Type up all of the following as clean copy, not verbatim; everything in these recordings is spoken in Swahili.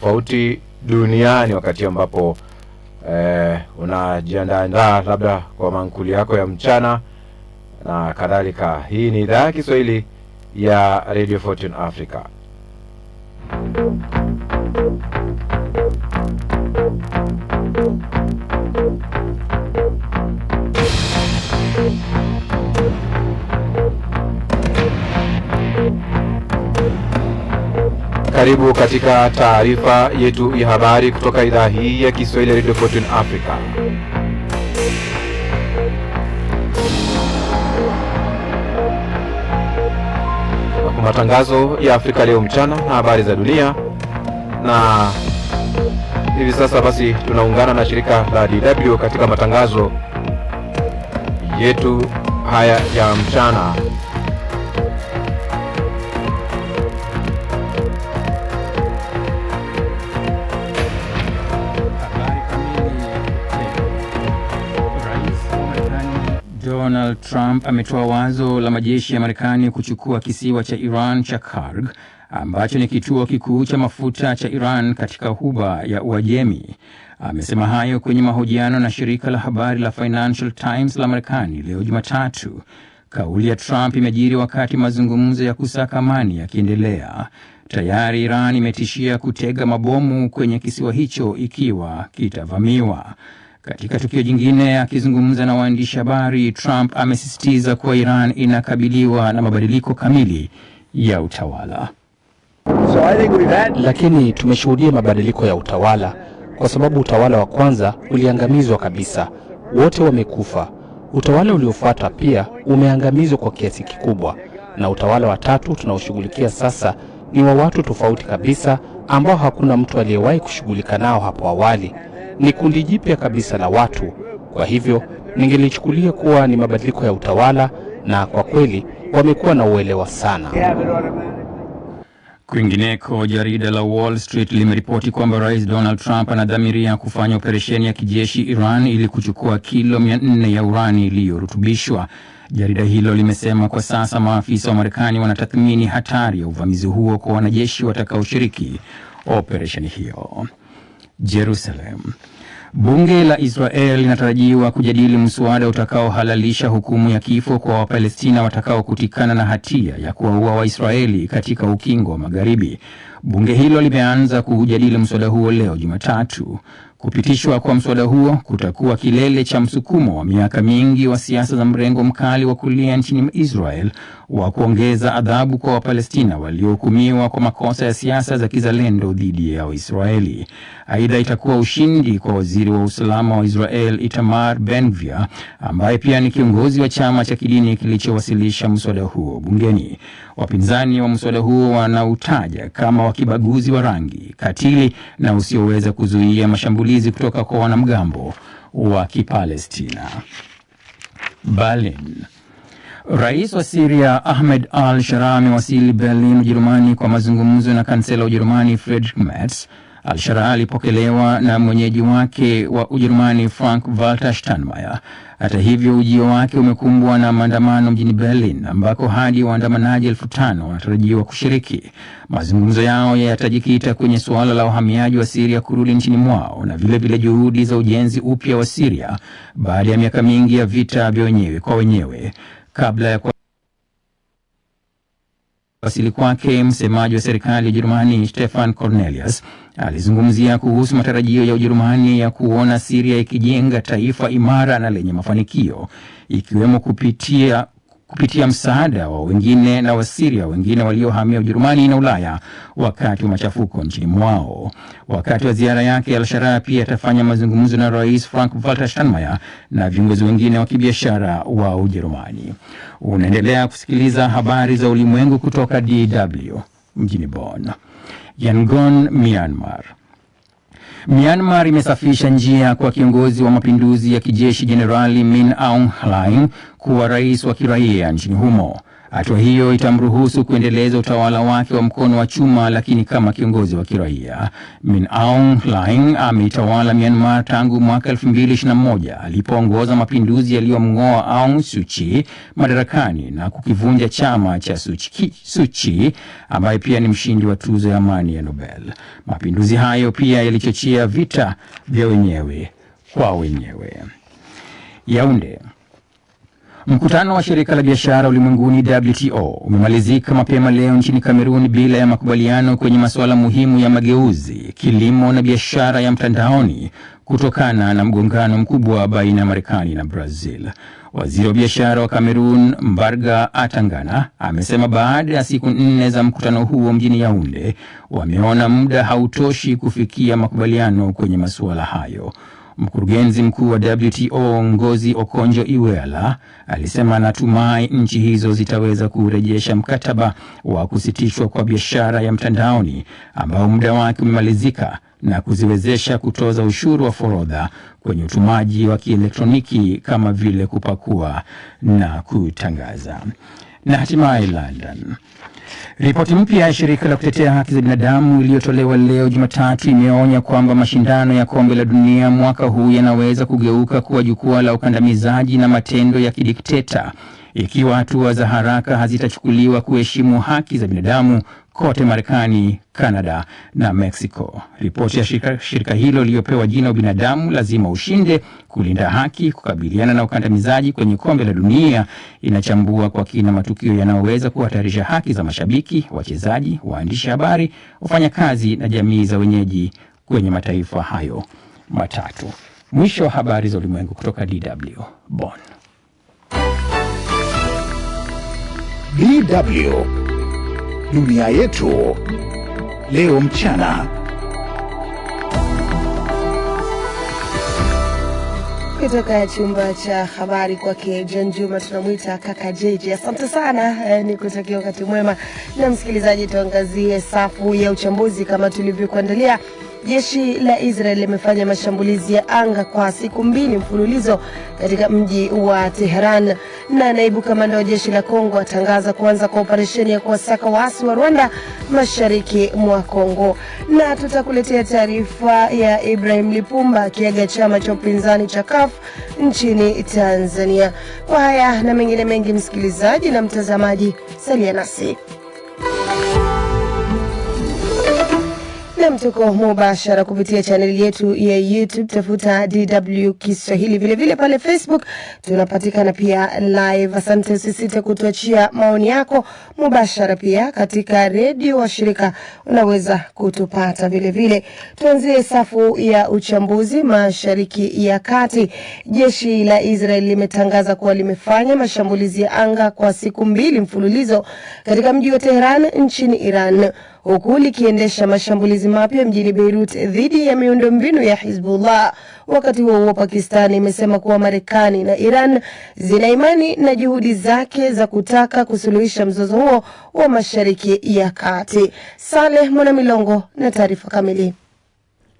tofauti duniani wakati ambapo unajiandaa labda kwa mankuli yako ya mchana na kadhalika. Hii ni idhaa ya Kiswahili ya Radio Fortune Africa. Karibu katika taarifa yetu ya habari kutoka idhaa hii ya Kiswahili Radio Fortune Africa. Kwa matangazo ya Afrika leo mchana na habari za dunia, na hivi sasa basi tunaungana na shirika la DW katika matangazo yetu haya ya mchana. Donald Trump ametoa wazo la majeshi ya Marekani kuchukua kisiwa cha Iran cha Karg, ambacho ni kituo kikuu cha mafuta cha Iran katika Ghuba ya Uajemi. Amesema hayo kwenye mahojiano na shirika la habari la Financial Times la Marekani leo Jumatatu. Kauli ya Trump imejiri wakati mazungumzo ya kusaka amani yakiendelea. Tayari Iran imetishia kutega mabomu kwenye kisiwa hicho ikiwa kitavamiwa. Katika tukio jingine, akizungumza na waandishi habari, Trump amesisitiza kuwa Iran inakabiliwa na mabadiliko kamili ya utawala. Lakini tumeshuhudia mabadiliko ya utawala, kwa sababu utawala wa kwanza uliangamizwa kabisa, wote wamekufa. Utawala uliofuata pia umeangamizwa kwa kiasi kikubwa, na utawala wa tatu tunaoshughulikia sasa ni wa watu tofauti kabisa ambao hakuna mtu aliyewahi kushughulika nao hapo awali. Ni kundi jipya kabisa la watu. Kwa hivyo ningelichukulia kuwa ni mabadiliko ya utawala, na kwa kweli wamekuwa na uelewa sana. Kwingineko, jarida la Wall Street limeripoti kwamba Rais Donald Trump anadhamiria kufanya operesheni ya kijeshi Iran ili kuchukua kilo 400 ya urani iliyorutubishwa. Jarida hilo limesema kwa sasa maafisa wa Marekani wanatathmini hatari ya uvamizi huo kwa wanajeshi watakaoshiriki operesheni hiyo. Jerusalem. Bunge la Israel linatarajiwa kujadili mswada utakaohalalisha hukumu ya kifo kwa Wapalestina watakaokutikana na hatia ya kuwaua Waisraeli katika ukingo wa Magharibi. Bunge hilo limeanza kujadili mswada huo leo Jumatatu. Kupitishwa kwa mswada huo kutakuwa kilele cha msukumo wa miaka mingi wa siasa za mrengo mkali wa kulia nchini Israel wa kuongeza adhabu kwa Wapalestina waliohukumiwa kwa makosa ya siasa za kizalendo dhidi ya Waisraeli. Aidha, itakuwa ushindi kwa waziri wa usalama wa Israel Itamar Ben-Gvir, ambaye pia ni kiongozi wa chama cha kidini kilichowasilisha mswada huo bungeni. Wapinzani wa mswada huo wanautaja kama wakibaguzi wa rangi, katili na usioweza kuzuia mashambulizi kutoka kwa wanamgambo wa Kipalestina. Berlin. Rais wa Syria Ahmed al-Sharaa amewasili Berlin, Ujerumani kwa mazungumzo na kansela wa Ujerumani Friedrich Merz. Al-Sharaa alipokelewa na mwenyeji wake wa Ujerumani Frank-Walter Steinmeier. Hata hivyo, ujio wake umekumbwa na maandamano mjini Berlin, ambako hadi waandamanaji 5,000 wanatarajiwa kushiriki. Mazungumzo yao yatajikita kwenye suala la wahamiaji wa Syria kurudi nchini mwao na vile juhudi za ujenzi upya wa Syria baada ya miaka mingi ya vita vya wenyewe kwa wenyewe. Kabla ya wasili kwake, msemaji wa serikali ya Ujerumani Stefan Cornelius alizungumzia kuhusu matarajio ya Ujerumani ya kuona Syria ikijenga taifa imara na lenye mafanikio, ikiwemo kupitia msaada wa wengine na Wasiria wengine waliohamia Ujerumani na Ulaya wakati wa machafuko nchini mwao. Wakati wa ziara yake, Al-Sharaa pia atafanya mazungumzo na Rais Frank-Walter Steinmeier na viongozi wengine wa kibiashara wa Ujerumani. Unaendelea kusikiliza habari za ulimwengu kutoka DW mjini Bonn. Yangon, Myanmar. Myanmar imesafisha njia kwa kiongozi wa mapinduzi ya kijeshi Jenerali Min Aung Hlaing kuwa rais wa kiraia nchini humo. Hatua hiyo itamruhusu kuendeleza utawala wake wa mkono wa chuma, lakini kama kiongozi wa kiraia. Min Aung Hlaing ameitawala Myanmar tangu mwaka 2021 alipoongoza mapinduzi yaliyomng'oa Aung Suu Kyi madarakani na kukivunja chama cha Suu Kyi ambaye pia ni mshindi wa tuzo ya amani ya Nobel. Mapinduzi hayo pia yalichochea vita vya wenyewe kwa wenyewe. Yaounde. Mkutano wa shirika la biashara ulimwenguni WTO umemalizika mapema leo nchini Kamerun bila ya makubaliano kwenye masuala muhimu ya mageuzi, kilimo na biashara ya mtandaoni kutokana na mgongano mkubwa baina ya Marekani na Brazil. Waziri wa biashara wa Kamerun, Mbarga Atangana, amesema baada ya siku 4 za mkutano huo mjini Yaounde, wameona muda hautoshi kufikia makubaliano kwenye masuala hayo. Mkurugenzi mkuu wa WTO Ngozi Okonjo-Iweala alisema anatumai nchi hizo zitaweza kurejesha mkataba wa kusitishwa kwa biashara ya mtandaoni ambao muda wake umemalizika na kuziwezesha kutoza ushuru wa forodha kwenye utumaji wa kielektroniki kama vile kupakua na kutangaza. Na hatimaye London. Ripoti mpya ya shirika la kutetea haki za binadamu iliyotolewa leo Jumatatu imeonya kwamba mashindano ya kombe la dunia mwaka huu yanaweza kugeuka kuwa jukwaa la ukandamizaji na matendo ya kidikteta ikiwa hatua za haraka hazitachukuliwa kuheshimu haki za binadamu kote Marekani, Canada na Mexico. Ripoti ya shirika hilo iliyopewa jina Binadamu Lazima Ushinde, kulinda haki, kukabiliana na ukandamizaji kwenye kombe la dunia inachambua kwa kina matukio yanayoweza kuhatarisha haki za mashabiki, wachezaji, waandishi habari, wafanyakazi na jamii za wenyeji kwenye mataifa hayo matatu. Mwisho wa habari za ulimwengu kutoka DW Bonn. DW Dunia Yetu Leo Mchana. Kutoka chumba cha habari kwake John Juma, tunamwita kaka Jeje. Asante sana, nikutakia wakati mwema. Na msikilizaji, tuangazie safu ya uchambuzi kama tulivyokuandalia. Jeshi la Israel limefanya mashambulizi ya anga kwa siku 2 mfululizo katika mji wa Tehran, na naibu kamanda wa jeshi la Kongo atangaza kuanza kwa operesheni ya kuwasaka waasi wa Rwanda mashariki mwa Kongo. Na tutakuletea taarifa ya Ibrahim Lipumba akiaga chama cha upinzani cha CUF nchini Tanzania. Kwa haya na mengine mengi, msikilizaji na mtazamaji, salia nasi. Na mtuko mubashara kupitia chaneli yetu ya YouTube, tafuta DW Kiswahili. Vile vile pale Facebook tunapatikana pia live. Asante, usisite kutuachia maoni yako mubashara. Pia katika redio wa shirika unaweza kutupata vile vile. Tuanzie safu ya uchambuzi mashariki ya kati. Jeshi la Israel limetangaza kuwa limefanya mashambulizi ya anga kwa siku 2 mfululizo katika mji wa Tehran nchini Iran, huku likiendesha mashambulizi mapya mjini Beirut dhidi ya miundombinu ya Hizbullah. Wakati huo Pakistan imesema kuwa Marekani na Iran zina imani na juhudi zake za kutaka kusuluhisha mzozo huo wa Mashariki ya Kati. Saleh Mwanamilongo na taarifa kamili.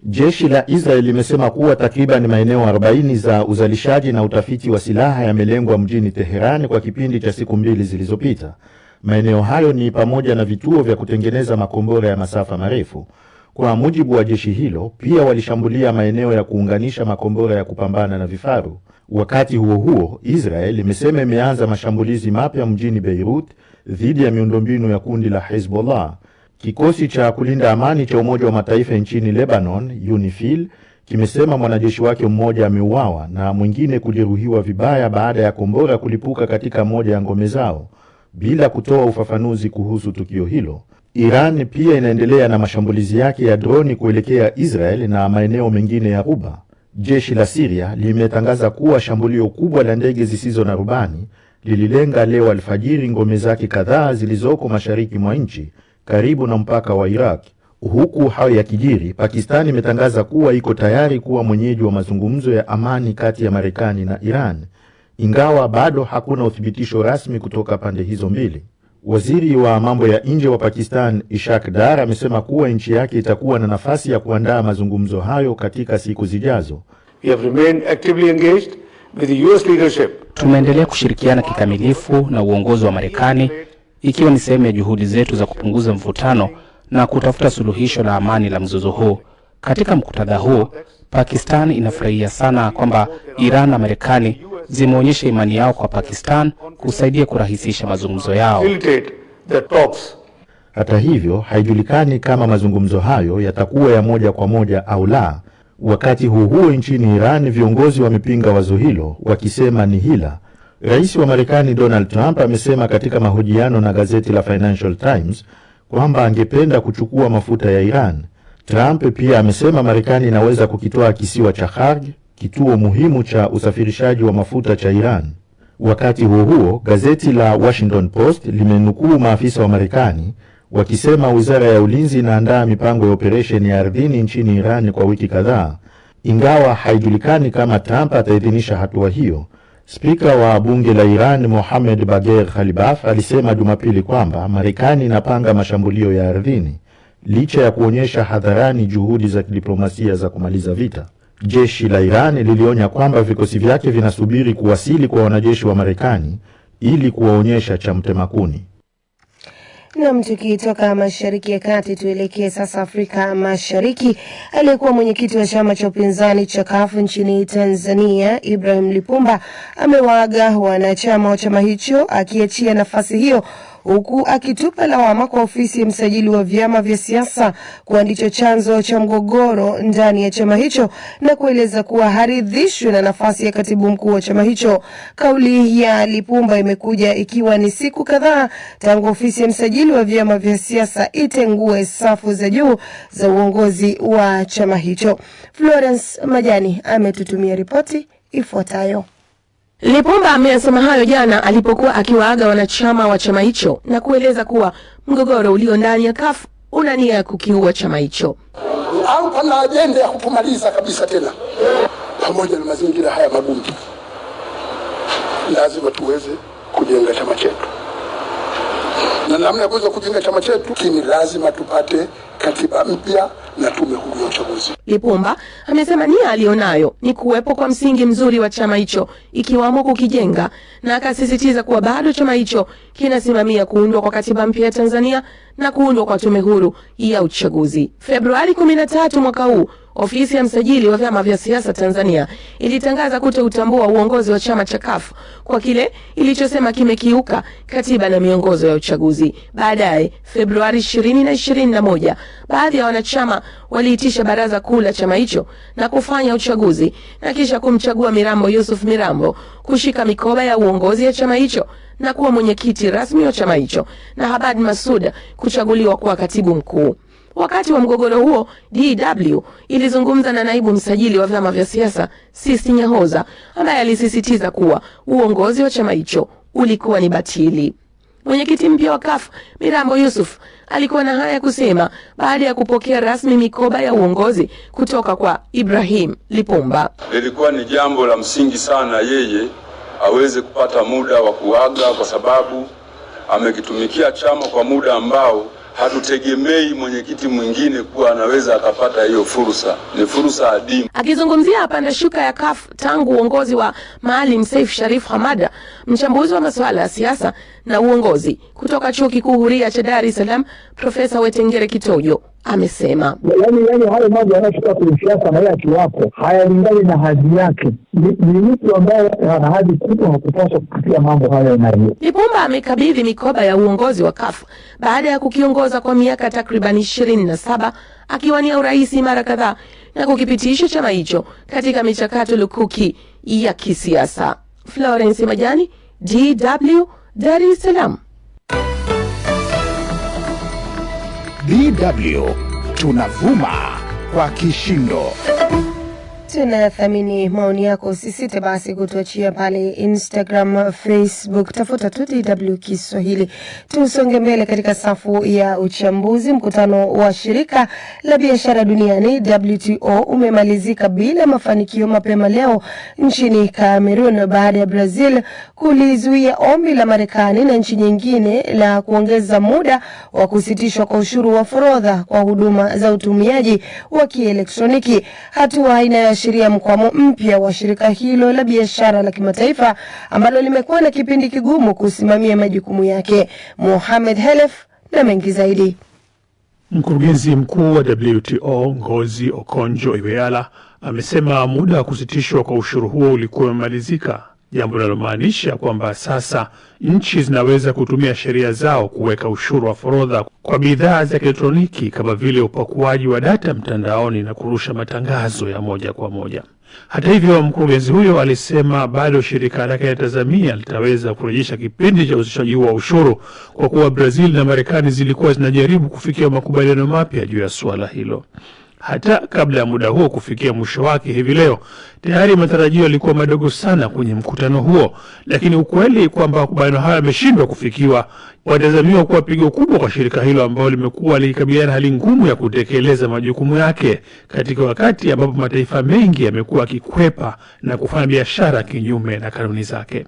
Jeshi la Israel limesema kuwa takriban maeneo 40 za uzalishaji na utafiti wa silaha yamelengwa mjini Teheran kwa kipindi cha siku 2 zilizopita. Maeneo hayo ni pamoja na vituo vya kutengeneza makombora ya masafa marefu. Kwa mujibu wa jeshi hilo, pia walishambulia maeneo ya kuunganisha makombora ya kupambana na vifaru. Wakati huo huo, Israel imesema imeanza mashambulizi mapya mjini Beirut dhidi ya miundombinu ya kundi la Hezbollah. Kikosi cha kulinda amani cha Umoja wa Mataifa nchini Lebanon, UNIFIL, kimesema mwanajeshi wake mmoja ameuawa na mwingine kujeruhiwa vibaya baada ya kombora kulipuka katika moja ya ngome zao. Bila kutoa ufafanuzi kuhusu tukio hilo, Iran pia inaendelea na mashambulizi yake ya droni kuelekea Israel na maeneo mengine ya Ghuba. Jeshi la Syria limetangaza kuwa shambulio kubwa la ndege zisizo na rubani lililenga leo alfajiri ngome zake kadhaa zilizoko mashariki mwa nchi karibu na mpaka wa Iraq. Huku hayo yakijiri, Pakistan imetangaza kuwa iko tayari kuwa mwenyeji wa mazungumzo ya amani kati ya Marekani na Iran, ingawa bado hakuna uthibitisho rasmi kutoka pande hizo mbili. Waziri wa mambo ya nje wa Pakistan, Ishaq Dar, amesema kuwa nchi yake itakuwa na nafasi ya kuandaa mazungumzo hayo katika siku zijazo. We have remained actively engaged with the US leadership. Tumeendelea kushirikiana kikamilifu na uongozi wa Marekani, ikiwa ni sehemu ya juhudi zetu za kupunguza mvutano na kutafuta suluhisho la amani la mzozo huu. Katika muktadha huu, Pakistan inafurahia sana kwamba Iran na Marekani zimeonyesha imani yao kwa Pakistan kusaidia kurahisisha mazungumzo yao. Hata hivyo, haijulikani kama mazungumzo hayo yatakuwa ya moja kwa moja au la. Wakati huo nchini Iran, viongozi wamepinga wazo hilo wakisema ni hila. Rais wa Marekani Donald Trump amesema katika mahojiano na gazeti la Financial Times kwamba angependa kuchukua mafuta ya Iran. Trump pia amesema Marekani inaweza kukitoa kisiwa cha Kharg, kituo muhimu cha usafirishaji wa mafuta cha Iran. Wakati huo, gazeti la Washington Post limenukuu maafisa wa Marekani wakisema wizara ya ulinzi inaandaa mipango ya operesheni ya ardhini nchini Iran kwa wiki kadhaa, ingawa haijulikani kama Trump ataidhinisha hatua hiyo. Spika wa bunge la Iran Mohammad Bagher Khalibaf alisema Jumapili kwamba Marekani inapanga mashambulio ya ardhini licha ya kuonyesha hadharani juhudi za kidiplomasia za kumaliza vita. Jeshi la Iran lilionya kwamba vikosi vyake vinasubiri kuwasili kwa wanajeshi wa Marekani ili kuwaonyesha cha mtemakuni. Na tukitoka Mashariki ya Kati tuelekee sasa Afrika Mashariki. Aliyekuwa mwenyekiti wa chama cha upinzani cha CUF nchini Tanzania, Ibrahim Lipumba, amewaaga wanachama wa chama hicho akiachia nafasi hiyo, huku akitupa lawama kwa ofisi ya msajili wa vyama vya siasa kuwa ndicho chanzo cha mgogoro ndani ya chama hicho, na kueleza kuwa haridhishwi na nafasi ya katibu mkuu wa chama hicho. Kauli ya Lipumba imekuja ikiwa ni siku kadhaa tangu ofisi ya msajili wa vyama vya siasa itengue safu za juu za uongozi wa chama hicho. Florence Majani ametutumia ripoti ifuatayo. Lipumba amesema hayo jana alipokuwa akiwaaga wanachama wa chama hicho na kueleza kuwa mgogoro ulio ndani ya CUF una nia ya kukiua chama hicho. Au pana ajenda ya kutumaliza kabisa tena. Pamoja na mazingira haya magumu, lazima tuweze kujenga chama chetu. Na namna ya kuweza kujenga chama chetu ni lazima tupate katiba mpya na tume huru ya uchaguzi. Lipumba amesema nia alionayo ni kuwepo kwa msingi mzuri wa chama hicho ikiwamo kukijenga, na akasisitiza kuwa bado chama hicho kinasimamia kuundwa kwa katiba mpya ya Tanzania na kuundwa kwa tume huru ya uchaguzi. Februari 13 mwaka huu, ofisi ya msajili wa vyama vya siasa Tanzania ilitangaza kutoutambua uongozi wa chama cha CUF kwa kile ilichosema kimekiuka katiba na miongozo ya uchaguzi. Baadaye, Februari 20 na 21, baadhi ya wanachama waliitisha baraza kuu la chama hicho na kufanya uchaguzi na kisha kumchagua Mirambo Yusuf Mirambo kushika mikoba ya uongozi ya chama hicho na kuwa mwenyekiti rasmi wa chama hicho, na Habad Masuda kuchaguliwa kuwa katibu mkuu. Wakati wa mgogoro huo, DW ilizungumza na naibu msajili wa vyama vya siasa Sisi Nyahoza, ambaye alisisitiza kuwa uongozi wa chama hicho ulikuwa ni batili. Mwenyekiti mpya wa CUF Mirambo Yusuf alikuwa na haya kusema baada ya kupokea rasmi mikoba ya uongozi kutoka kwa Ibrahim Lipumba. Lilikuwa ni jambo la msingi sana yeye aweze kupata muda wa kuaga, kwa sababu amekitumikia chama kwa muda ambao hatutegemei mwenyekiti mwingine kuwa anaweza akapata hiyo fursa. Ni fursa adimu. Akizungumzia panda shuka ya CUF tangu uongozi wa Maalim Seif Sharif Hamada, mchambuzi wa masuala ya siasa na uongozi kutoka Chuo Kikuu Huria cha Dar es Salaam, Profesa Wetengere Kitojo amesema, yani hayo mambo yanayotoka kwenye siasa na yeye akiwapo hayalingani na hadhi yake. Ni mtu ambaye ana hadhi kubwa, hakupaswa kupitia mambo haya na hiyo. Lipumba amekabidhi mikoba ya uongozi wa CUF baada ya kukiongoza kwa miaka takriban 27 akiwania urais mara kadhaa na kukipitisha chama hicho katika michakato lukuki ya kisiasa. Florence Majani, DW, Dar es Salaam. DW tunavuma kwa kishindo. Tunathamini maoni yako, usisite basi kutuachia pale Instagram, Facebook, tafuta tu DW Kiswahili. Tusonge mbele katika safu ya uchambuzi. Mkutano wa shirika la biashara duniani WTO umemalizika bila mafanikio mapema leo nchini Cameroon baada ya Brazil kulizuia ombi la Marekani na nchi nyingine la kuongeza muda wa kusitishwa kwa ushuru wa forodha kwa huduma za utumiaji wa kielektroniki. Hatua inayo kuashiria mkwamo mpya wa shirika hilo la biashara la kimataifa ambalo limekuwa na kipindi kigumu kusimamia majukumu yake. Mohamed Helef na mengi zaidi. Mkurugenzi mkuu wa WTO Ngozi Okonjo-Iweala amesema muda wa kusitishwa kwa ushuru huo ulikuwa umemalizika, jambo linalomaanisha kwamba sasa nchi zinaweza kutumia sheria zao kuweka ushuru wa forodha kwa bidhaa za elektroniki kama vile upakuaji wa data mtandaoni na kurusha matangazo ya moja kwa moja. Hata hivyo, mkurugenzi huyo alisema bado shirika lake linatazamia litaweza kurejesha kipindi cha usitishwaji wa ushuru kwa kuwa Brazil na Marekani zilikuwa zinajaribu kufikia makubaliano mapya juu ya suala hilo. Hata kabla ya muda huo kufikia mwisho wake hivi leo, tayari matarajio yalikuwa madogo sana kwenye mkutano huo, lakini ukweli kwamba makubaliano hayo yameshindwa kufikiwa watazamiwa kuwa pigo kubwa kwa shirika hilo ambalo limekuwa likikabiliana hali ngumu ya kutekeleza majukumu yake katika wakati ambapo mataifa mengi yamekuwa yakikwepa na kufanya biashara kinyume na kanuni zake.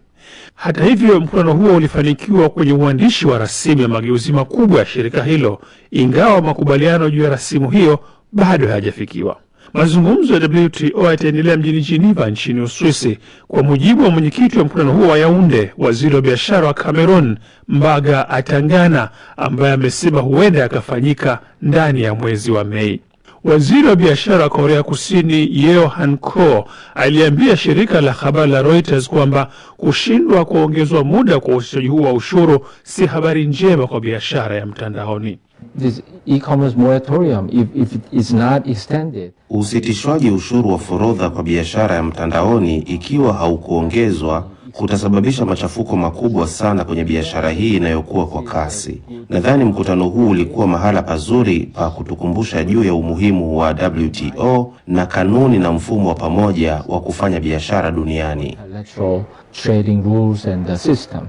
Hata hivyo, mkutano huo ulifanikiwa kwenye uandishi wa rasimu ya mageuzi makubwa ya shirika hilo, ingawa makubaliano juu ya rasimu hiyo bado hayajafikiwa. Mazungumzo ya WTO yataendelea mjini Geneva nchini Uswisi, kwa mujibu wa mwenyekiti wa mkutano huo wa Yaounde, waziri wa biashara wa Cameroon Mbaga Atangana, ambaye amesema huenda yakafanyika ndani ya mwezi wa Mei. Waziri wa biashara wa Korea Kusini Yeo Han-ko aliambia shirika la habari la Reuters kwamba kushindwa kuongezwa muda kwa usitishwaji huu wa ushuru si habari njema kwa biashara ya mtandaoni. This e-commerce moratorium, if it is not extended. Usitishwaji ushuru wa forodha kwa biashara ya mtandaoni ikiwa haukuongezwa kutasababisha machafuko makubwa sana kwenye biashara hii inayokuwa kwa kasi. Nadhani mkutano huu ulikuwa mahala pazuri pa kutukumbusha juu ya umuhimu wa WTO na kanuni na mfumo wa pamoja wa kufanya biashara duniani. Trading rules and the system.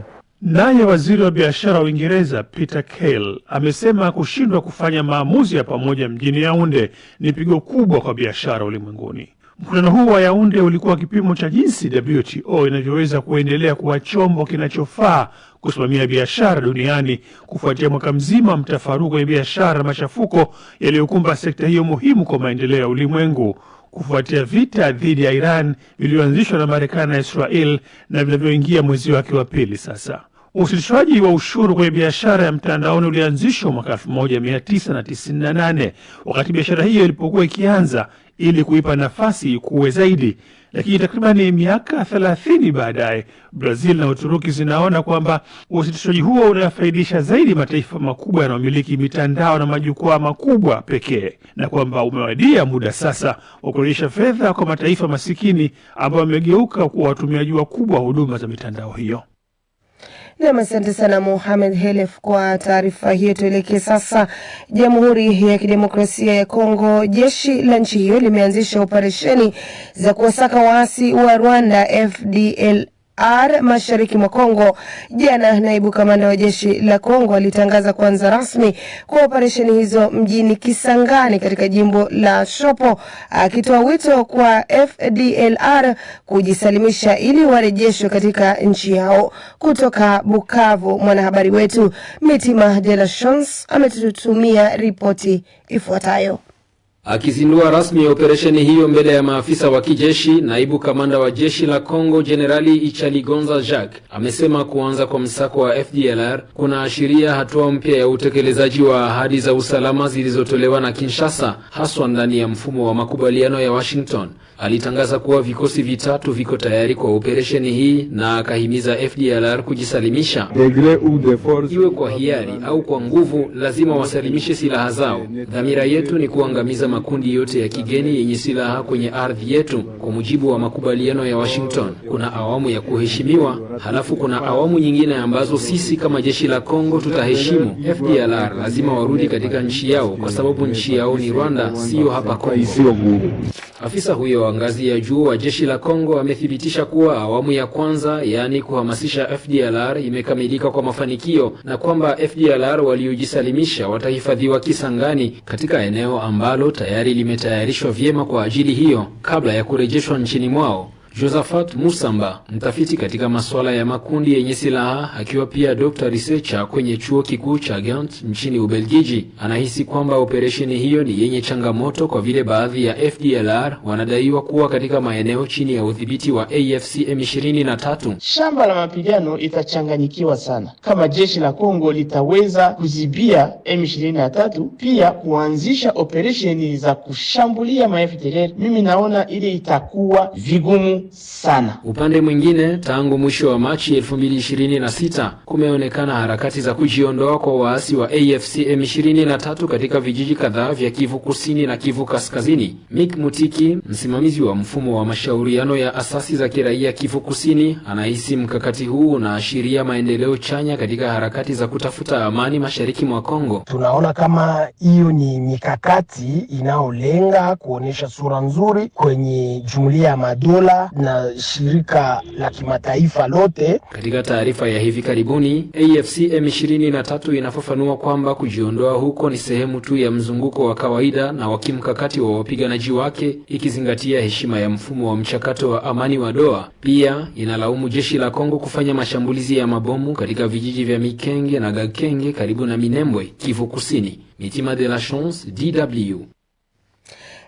Naye waziri wa biashara wa Uingereza Peter Kale amesema kushindwa kufanya maamuzi ya pamoja mjini Yaounde ni pigo kubwa kwa biashara ulimwenguni. Mkutano huu wa Yaounde ulikuwa kipimo cha jinsi WTO inavyoweza kuendelea kuwa chombo kinachofaa kusimamia biashara duniani kufuatia mwaka mzima mtafaruku kwenye biashara na machafuko yaliyokumba sekta hiyo muhimu kwa maendeleo ya ulimwengu, kufuatia vita dhidi ya Iran vilivyoanzishwa na Marekani na Israel na vinavyoingia mwezi wake wa pili sasa. Usitishwaji wa ushuru kwenye biashara ya mtandaoni ulianzishwa mwaka 1998 wakati biashara hiyo ilipokuwa ikianza ili kuipa nafasi kuwe zaidi, lakini takribani miaka 30 baadaye Brazil na Uturuki zinaona kwamba usitishwaji huo unafaidisha zaidi mataifa makubwa yanayomiliki mitandao na majukwaa makubwa pekee, na kwamba umewadia muda sasa wa kurejesha fedha kwa mataifa masikini ambao wamegeuka kuwa watumiaji wakubwa wa huduma za mitandao hiyo. Na asante sana Mohamed Helef kwa taarifa hiyo. Tuelekee sasa Jamhuri ya Kidemokrasia ya Kongo. Jeshi la nchi hiyo limeanzisha operesheni za kuwasaka waasi wa Rwanda FDLR mashariki mwa Kongo. Jana naibu kamanda wa jeshi la Kongo alitangaza kuanza rasmi kwa operesheni hizo mjini Kisangani katika jimbo la Shopo, akitoa wito kwa FDLR kujisalimisha ili warejeshwe katika nchi yao. Kutoka Bukavu, mwanahabari wetu Mitima de la Chance ametutumia ripoti ifuatayo. Akizindua rasmi operesheni hiyo mbele ya maafisa wa kijeshi, naibu kamanda wa jeshi la Kongo Generali Ichaligonza Jacques amesema kuanza kwa msako wa FDLR kunaashiria hatua mpya ya utekelezaji wa ahadi za usalama zilizotolewa na Kinshasa, haswa ndani ya mfumo wa makubaliano ya Washington. Alitangaza kuwa vikosi vitatu viko tayari kwa operesheni hii na akahimiza FDLR kujisalimisha. Iwe kwa hiari au kwa nguvu, lazima wasalimishe silaha zao. Dhamira yetu ni kuangamiza makundi yote ya kigeni yenye silaha kwenye ardhi yetu kwa mujibu wa makubaliano ya Washington. Kuna awamu ya kuheshimiwa, halafu kuna awamu nyingine ambazo sisi kama jeshi la Kongo tutaheshimu. FDLR lazima warudi katika nchi yao kwa sababu nchi yao ni Rwanda, sio hapa Kongo. Afisa huyo wa ngazi ya juu wa jeshi la Kongo amethibitisha kuwa awamu ya kwanza, yaani kuhamasisha FDLR, imekamilika kwa mafanikio na kwamba FDLR waliojisalimisha watahifadhiwa Kisangani katika eneo ambalo tayari limetayarishwa vyema kwa ajili hiyo kabla ya kurejeshwa nchini mwao. Josephat Musamba, mtafiti katika masuala ya makundi yenye silaha akiwa pia Dr. Researcher kwenye chuo kikuu cha Ghent nchini Ubelgiji, anahisi kwamba operesheni hiyo ni yenye changamoto kwa vile baadhi ya FDLR wanadaiwa kuwa katika maeneo chini ya udhibiti wa AFC M23. Shamba la mapigano itachanganyikiwa sana kama jeshi la Kongo litaweza kuzibia M23 pia kuanzisha operesheni za kushambulia ma-FDLR. Mimi naona ile itakuwa vigumu sana. Upande mwingine, tangu mwisho wa Machi 2026 kumeonekana harakati za kujiondoa kwa waasi wa AFC M23 katika vijiji kadhaa vya Kivu Kusini na Kivu Kaskazini. Mick Mutiki, msimamizi wa mfumo wa mashauriano ya asasi za kiraia Kivu Kusini, anahisi mkakati huu unaashiria maendeleo chanya katika harakati za kutafuta amani mashariki mwa Kongo. Tunaona kama hiyo ni mikakati inayolenga kuonesha sura nzuri kwenye jumuiya ya madola na shirika la kimataifa lote. Katika taarifa ya hivi karibuni, AFC M23 inafafanua kwamba kujiondoa huko ni sehemu tu ya mzunguko wa kawaida na wa kimkakati wa wapiganaji wake, ikizingatia heshima ya mfumo wa mchakato wa amani wa Doha. Pia inalaumu jeshi la Kongo kufanya mashambulizi ya mabomu katika vijiji vya Mikenge na Gakenge karibu na Minembwe, Kivu Kusini. Mitima de la Chance, DW.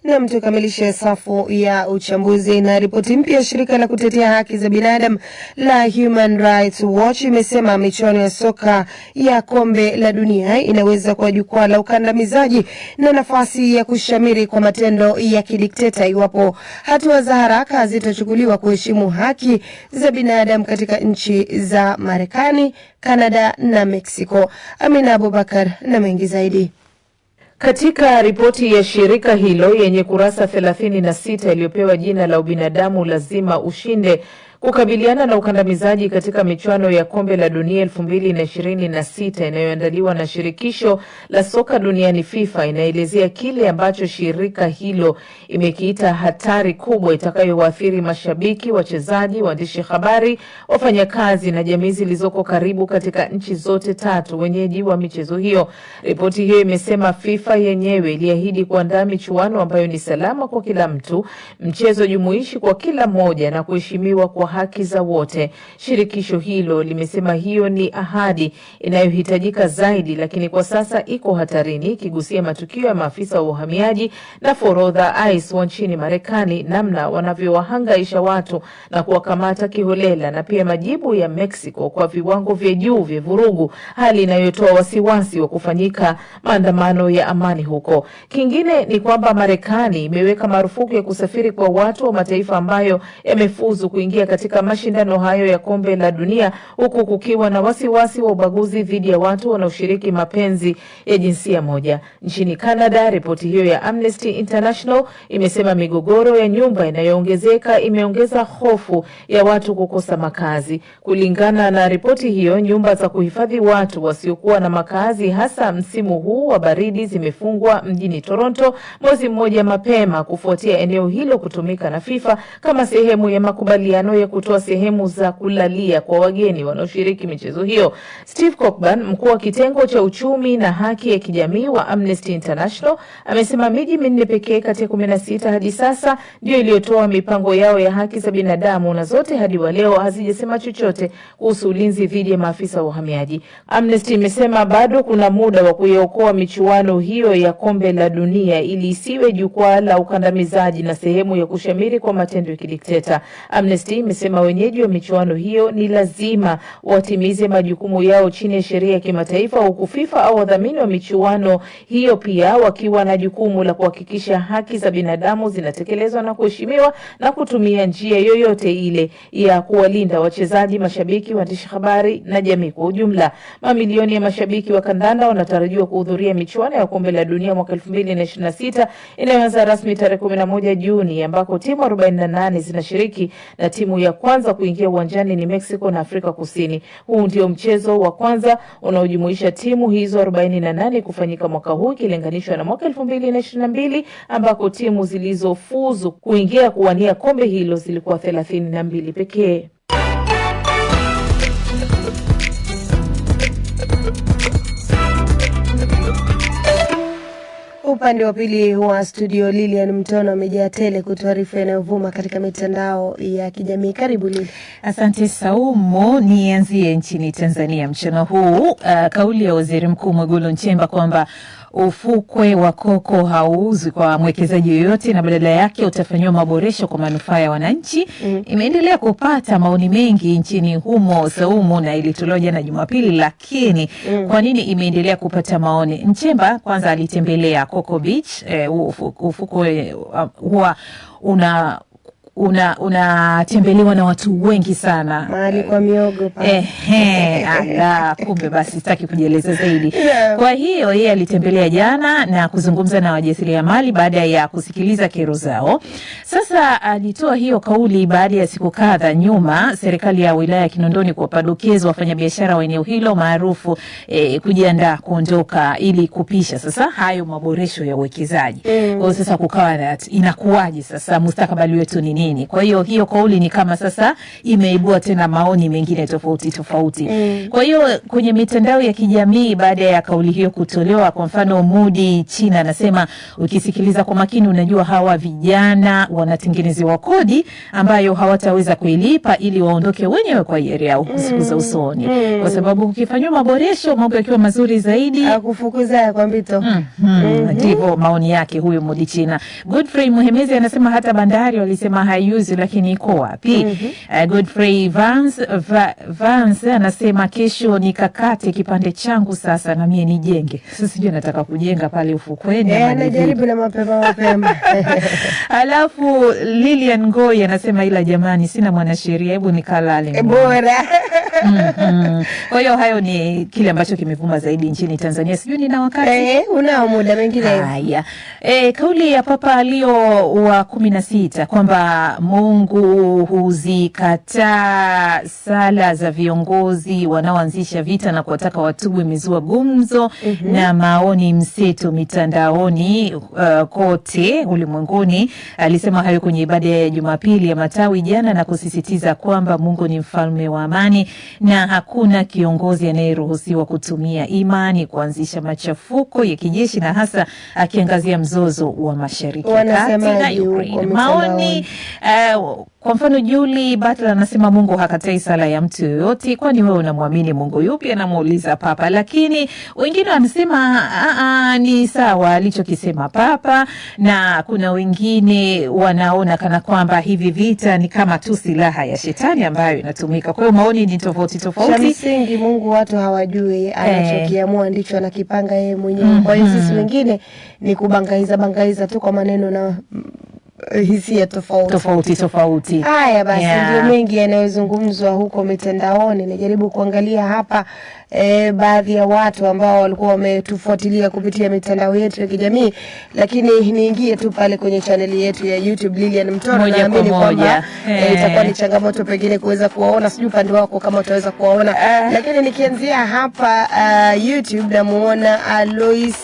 Na tukamilishe safu ya uchambuzi na ripoti mpya. Shirika la kutetea haki za binadamu la Human Rights Watch imesema michuano ya soka ya kombe la dunia inaweza kuwa jukwaa la ukandamizaji na nafasi ya kushamiri kwa matendo ya kidikteta iwapo hatua za haraka hazitachukuliwa kuheshimu haki za binadamu katika nchi za Marekani, Kanada na Mexico. Amina Abubakar na mengi zaidi. Katika ripoti ya shirika hilo yenye kurasa 36 iliyopewa jina la ubinadamu lazima ushinde kukabiliana na ukandamizaji katika michuano ya kombe la dunia 2026 inayoandaliwa na shirikisho la soka duniani FIFA, inaelezea kile ambacho shirika hilo imekiita hatari kubwa itakayoathiri mashabiki, wachezaji, waandishi habari, wafanyakazi na jamii zilizoko karibu katika nchi zote tatu wenyeji wa michezo hiyo. Ripoti hiyo imesema FIFA yenyewe iliahidi kuandaa michuano ambayo ni salama kwa kila mtu, mchezo jumuishi kwa kila mmoja na kuheshimiwa kwa haki za wote. Shirikisho hilo limesema hiyo ni ahadi inayohitajika zaidi, lakini kwa sasa iko hatarini, ikigusia matukio ya maafisa wa uhamiaji na forodha ICE wa nchini Marekani, namna wanavyowahangaisha watu na kuwakamata kiholela, na pia majibu ya Mexico kwa viwango vya juu vya vurugu, hali inayotoa wasiwasi wa kufanyika maandamano ya amani huko. Kingine ni kwamba Marekani imeweka marufuku ya kusafiri kwa watu wa mataifa ambayo yamefuzu kuingia katika mashindano hayo ya kombe la dunia, huku kukiwa na wasiwasi wa ubaguzi dhidi ya watu wanaoshiriki mapenzi ya jinsia moja. Nchini Canada, ripoti hiyo ya Amnesty International imesema migogoro ya nyumba inayoongezeka imeongeza hofu ya watu kukosa makazi. Kulingana na ripoti hiyo, nyumba za kuhifadhi watu wasiokuwa na makazi hasa msimu huu wa baridi zimefungwa mjini Toronto mwezi mmoja mapema kufuatia eneo hilo kutumika na FIFA kama sehemu ya makubaliano ya kutoa sehemu za kulalia kwa wageni wanaoshiriki michezo hiyo. Steve Cockburn, mkuu wa kitengo cha uchumi na haki ya kijamii wa Amnesty International, amesema miji minne pekee kati ya 16 hadi sasa ndio iliyotoa mipango yao ya haki za binadamu, na zote hadi wa leo hazijasema chochote kuhusu ulinzi dhidi ya maafisa wa uhamiaji. Amnesty imesema bado kuna muda wa kuiokoa michuano hiyo ya kombe la dunia ili isiwe jukwaa la ukandamizaji na sehemu ya kushamiri kwa matendo ya kidikteta. Amnesty imesema wenyeji wa michuano hiyo ni lazima watimize majukumu yao chini ya sheria ya kimataifa, huku FIFA au wadhamini wa michuano hiyo pia wakiwa na jukumu la kuhakikisha haki za binadamu zinatekelezwa na kuheshimiwa, na kutumia njia yoyote ile ya kuwalinda wachezaji, mashabiki, waandishi habari na jamii kwa ujumla. Mamilioni ya mashabiki wa kandanda wanatarajiwa kuhudhuria michuano ya kombe la dunia mwaka 2026 inayoanza rasmi tarehe 11 Juni, ambako timu 48 zinashiriki na timu ya kwanza kuingia uwanjani ni Mexico na Afrika Kusini. Huu ndio mchezo wa kwanza unaojumuisha timu hizo 48 kufanyika mwaka huu ikilinganishwa na mwaka 2022 ambako timu zilizofuzu kuingia kuwania kombe hilo zilikuwa 32 pekee. upande wa pili wa studio Lilian Mtono amejaa tele kutuarifu yanayovuma katika mitandao ya kijamii. Karibu Lili. Asante Saumu. Nianzie nchini Tanzania mchana huu. Kauli ya Waziri Mkuu Mwigulu Nchemba kwamba ufukwe wa Koko hauuzwi kwa mwekezaji yoyote na badala yake utafanyiwa maboresho kwa manufaa ya wananchi imeendelea kupata maoni mengi nchini humo Saumu, na ilitolewa jana Jumapili. Lakini kwa nini imeendelea kupata maoni? Nchemba kwanza alitembelea Coco Beach, ufukwe huwa unatembelewa na watu wengi sana. Mahali kwa miogo pa. Kumbe basi sitaki kujieleza zaidi. Kwa hiyo yeye alitembelea jana na kuzungumza na wajasiriamali baada ya kusikiliza kero zao. Sasa alitoa hiyo kauli baada ya siku kadhaa nyuma serikali ya wilaya ya Kinondoni kuwapadokezwa wafanyabiashara wa eneo hilo maarufu kujiandaa kuondoka ili kupisha sasa hayo maboresho ya uwekezaji. Kwa sasa kukawa inakuwaje sasa mustakabali wetu ni nini? Kwa hiyo kauli ni kama sasa imeibua tena maoni mengine tofauti. Kwa hiyo kwenye mitandao ya kijamii baada ya kauli hiyo kutolewa, kwa mfano Mudi China anasema ukisikiliza kwa makini unajua hawa vijana wanatengenezewa kodi ambayo hawataweza kuilipa ili waondoke wenyewe kwa hiari yao siku za usoni. Kwa sababu ukifanywa maboresho mambo yakiwa mazuri zaidi akufukuza kwa mbito. Ndivyo maoni yake huyo Mudi China. Godfrey Muhemezi anasema hata bandari walisema hayuzi lakini iko wapi? Godfrey Vance anasema kesho nikakate kipande changu sasa na mie nijenge. Sasa sijui nataka kujenga pale ufukweni. Anajaribu na mapema. Alafu Lilian Ngoi anasema ila jamani sina mwanasheria, hebu nikalale. Bora. Kwa hiyo hayo ni kile ambacho kimevuma zaidi nchini Tanzania. Sijui nina wakati. Unao muda mengine. Haya. Kauli ya Papa Leo wa 16 kwamba Mungu huzikataa sala za viongozi wanaoanzisha vita na kuwataka watubu imezua gumzo na maoni mseto mitandaoni kote ulimwenguni. Alisema hayo kwenye ibada ya Jumapili ya Matawi jana na kusisitiza kwamba Mungu ni mfalme wa amani na hakuna kiongozi anayeruhusiwa kutumia imani kuanzisha machafuko ya kijeshi, na hasa akiangazia mzozo wa Mashariki ya Kati na Ukraine. Maoni kwa mfano Julie Butler anasema Mungu hakatai sala ya mtu yoyote, kwani wewe unamwamini Mungu yupi? Anamuuliza Papa. Lakini wengine wanasema ni sawa alichokisema Papa, na kuna wengine wanaona kana kwamba hivi vita ni kama tu silaha ya shetani ambayo inatumika. Kwa hiyo maoni ni tofauti. Msingi Mungu watu hawajui anachokiamua ndicho anakipanga yeye mwenyewe. Kwa hiyo sisi wengine ni kubangaiza tu kwa maneno na hisia tofauti. Haya basi ndio mengi yanayozungumzwa huko mitandaoni. Najaribu kuangalia hapa baadhi ya watu ambao walikuwa wametufuatilia kupitia mitandao yetu ya kijamii, lakini niingie tu pale kwenye chaneli yetu ya YouTube Lilian Mtono, naamini kwamba itakuwa ni changamoto pengine kuweza kuwaona, sijui upande wako kama utaweza kuwaona. Lakini nikianzia hapa YouTube namuona Alois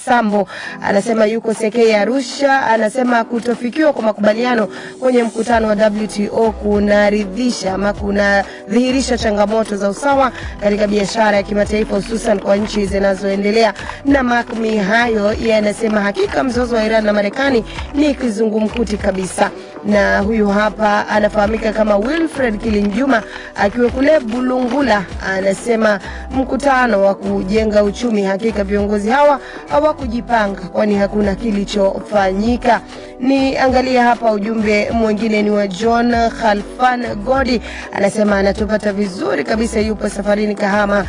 Sambo anasema yuko Sekei Arusha, anasema kutofikiwa kwa makubaliano kwenye mkutano wa WTO kunaridhisha ama kunadhihirisha changamoto za usawa katika biashara ya kimataifa hususan kwa nchi zinazoendelea. Na Mark Mihayo yanasema hakika mzozo wa Iran na Marekani ni kizungumkuti kabisa. Na huyu hapa anafahamika kama Wilfred Kilinjuma akiwa kule Bulungula, anasema mkutano wa kujenga uchumi, hakika viongozi hawa hawakujipanga kwani hakuna kilichofanyika. Ni angalia hapa ujumbe mwingine ni wa John Khalfan Godi, anasema anatupata vizuri kabisa, yupo safarini Kahama.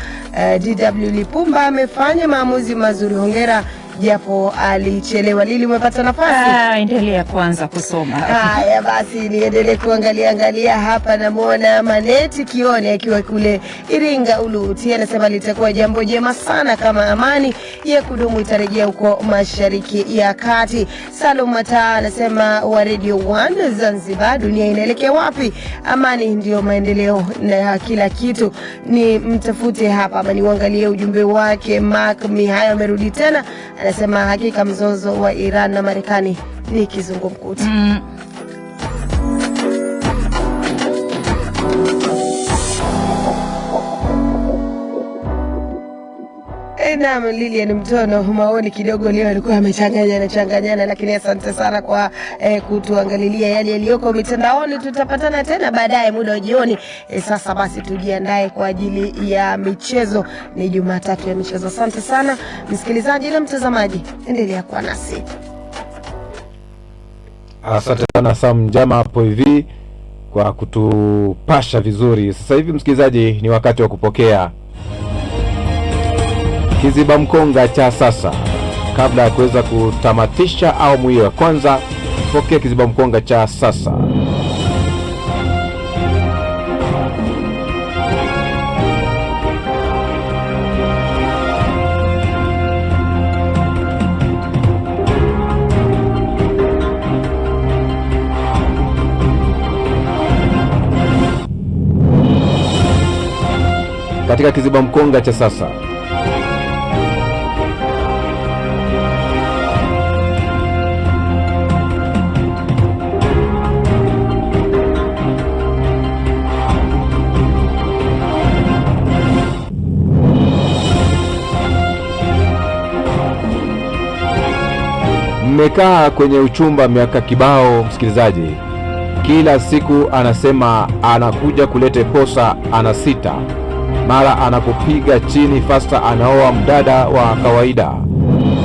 DW Lipumba amefanya maamuzi mazuri, hongera japo alichelewa. Lili, umepata nafasi? Endelea kwanza kusoma. Haya basi niendelee kuangalia hapa. Namuona Maneti Kioni akiwa kule Iringa Uluti, anasema litakuwa jambo jema sana kama amani ya kudumu itarejea huko Mashariki ya Kati. Salum Mata anasema wa Radio 1 Zanzibar, dunia inaelekea wapi? Amani ndio maendeleo na kila kitu. Ni mtafute hapa ama niangalie ujumbe wake. Mark Mihayo amerudi tena, anasema hakika mzozo wa Iran na Marekani ni kizungumkuti. Naam, Lilian Mtono, maoni kidogo leo alikuwa amechanganyana, lakini asante sana kwa kutuangalilia yale yaliyoko mitandaoni. Tutapatana tena baadaye muda wa jioni. Sasa basi tujiandae kwa ajili ya michezo. Ni Jumatatu ya michezo. Asante sana msikilizaji na mtazamaji, endelea kuwa nasi. Asante sana Sam Jama hapo hivi kwa kutupasha vizuri. Sasa hivi msikilizaji, ni wakati wa kupokea kiziba mkonga cha sasa. Kabla ya kuweza kutamatisha awamu hiyo ya kwanza, pokea kiziba mkonga cha sasa. Katika kiziba mkonga cha sasa, mmekaa kwenye uchumba miaka kibao msikilizaji. Kila siku anasema anakuja kulete posa, anasita. Mara anakupiga chini fasta, anaoa mdada wa kawaida.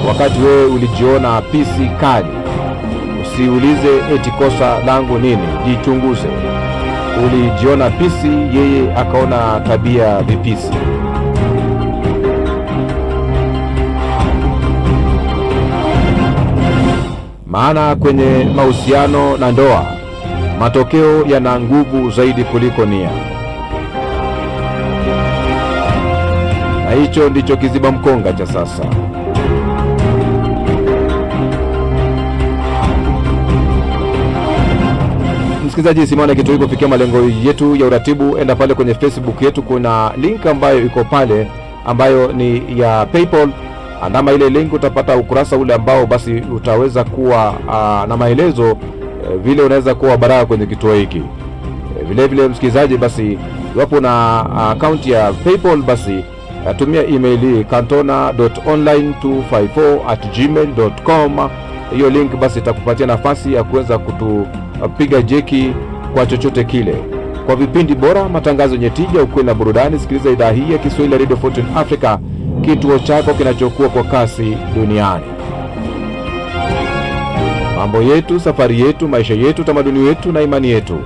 Wakati wewe ulijiona pisi kali. Usiulize eti kosa langu nini, jichunguze. Ulijiona pisi, yeye akaona tabia vipisi. Maana kwenye mahusiano na ndoa, matokeo yana nguvu zaidi kuliko nia. Na hicho ndicho kiziba mkonga cha sasa. Msikilizaji, simama kitu hiko kufikia malengo yetu ya uratibu. Enda pale kwenye Facebook yetu, kuna link ambayo iko pale ambayo ni ya PayPal. Andama ile link utapata ukurasa ule ambao basi utaweza kuwa na maelezo vile unaweza kuwa baraka kwenye kituo hiki. Vile vile msikilizaji, basi iwapo na account ya PayPal, basi tumia email hii cantona.online254@gmail.com. Hiyo link basi itakupatia nafasi ya kuweza kutupiga jeki kwa chochote kile. Kwa vipindi bora, matangazo yenye tija, ukweli na burudani, sikiliza idhaa hii ya Kiswahili ya Radio Fortune Africa, kituo chako kinachokuwa kwa kasi duniani. Mambo yetu, safari yetu, maisha yetu, tamaduni wetu na imani yetu.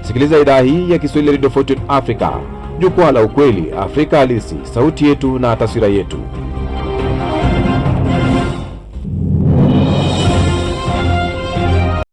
Sikiliza idhaa hii ya Kiswahili ya Radio Fortune Africa, jukwaa la ukweli, Afrika halisi, sauti yetu na taswira yetu.